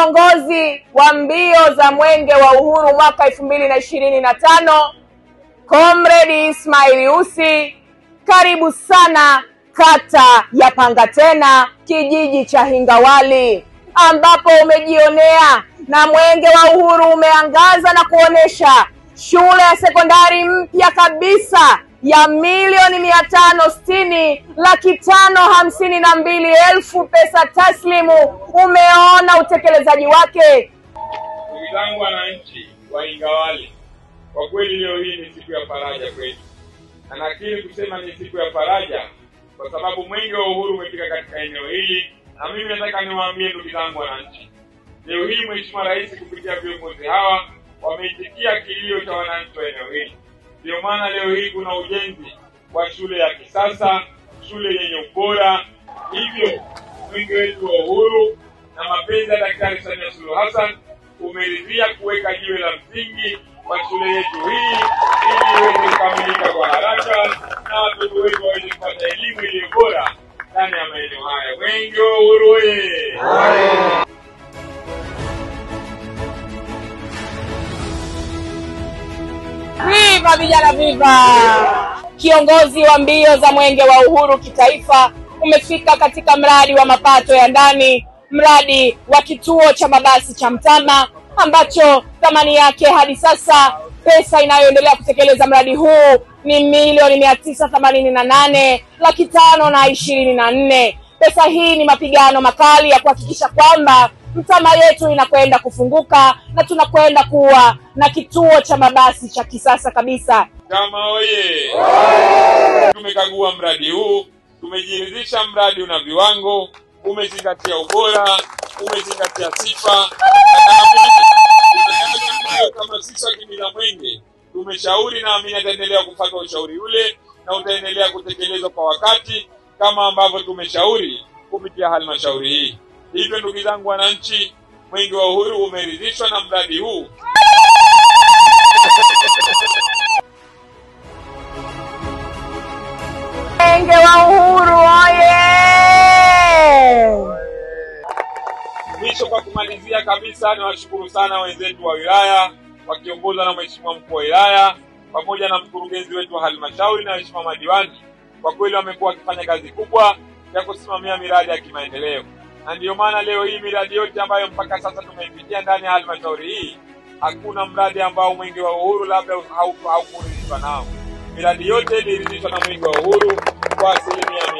kiongozi wa mbio za Mwenge wa Uhuru mwaka 2025, Comrade Ismail Ussi, karibu sana kata ya Pangatena, kijiji cha Hingawali, ambapo umejionea na Mwenge wa Uhuru umeangaza na kuonesha shule ya sekondari mpya kabisa ya $1,560,552,000 pesa taslimu. Umeona utekelezaji wake. Ndugu zangu wananchi wa Hingawali, kwa kweli leo hii ni siku ya faraja kwetu. Na nakiri kusema ni siku ya faraja kwa sababu Mwenge wa Uhuru umefika katika eneo hili, na mimi nataka niwaambie ndugu zangu wananchi, leo hii Mheshimiwa Rais kupitia viongozi hawa wameitikia kilio cha wananchi wa eneo hili. Ndio maana leo hii kuna ujenzi wa shule ya kisasa, shule yenye ubora. Hivyo Mwenge wetu wa Uhuru na mapenzi ya Daktari Samia Suluhu Hassan umeridhia kuweka jiwe la msingi kwa shule yetu hii ili iweze kukamilika kwa haraka na watoto wetu waweze kupata elimu iliyo bora ndani ya maeneo haya. Mwenge wa Uhuru oye! Viva vijana, viva! Kiongozi wa mbio za Mwenge wa Uhuru kitaifa umefika katika mradi wa mapato ya ndani, mradi wa kituo cha mabasi cha Mtama, ambacho thamani yake hadi sasa, pesa inayoendelea kutekeleza mradi huu ni $1,988,524. Pesa hii ni mapigano makali ya kuhakikisha kwamba Mtama yetu inakwenda kufunguka na tunakwenda kuwa na kituo cha mabasi cha kisasa kabisa. Kama oye! Tumekagua mradi huu, tumejiridhisha mradi una viwango, umezingatia ubora, umezingatia sifa. Kama sisi wa Kimila Mwenge tumeshauri, na amini ataendelea kufuata ushauri ule na utaendelea kutekelezwa kwa wakati kama ambavyo tumeshauri kupitia halmashauri hii. Hivyo ndugu zangu wananchi, Mwenge wa Uhuru umeridhishwa na mradi huu. Mwenge wa Uhuru oye! Mwisho, kwa kumalizia kabisa, niwashukuru sana wenzetu wa wilaya wakiongozwa na Mheshimiwa Mkuu wa Wilaya pamoja na mkurugenzi wetu wa halmashauri na Mheshimiwa madiwani. Kwa kweli wamekuwa wakifanya kazi kubwa ya kusimamia miradi ya kimaendeleo. Na ndio maana leo hii miradi yote ambayo mpaka sasa tumeipitia ndani ya halmashauri hii, hakuna mradi ambao Mwenge wa Uhuru labda haukuridhishwa nao. Miradi yote iliridhishwa na Mwenge wa Uhuru kwa 100%.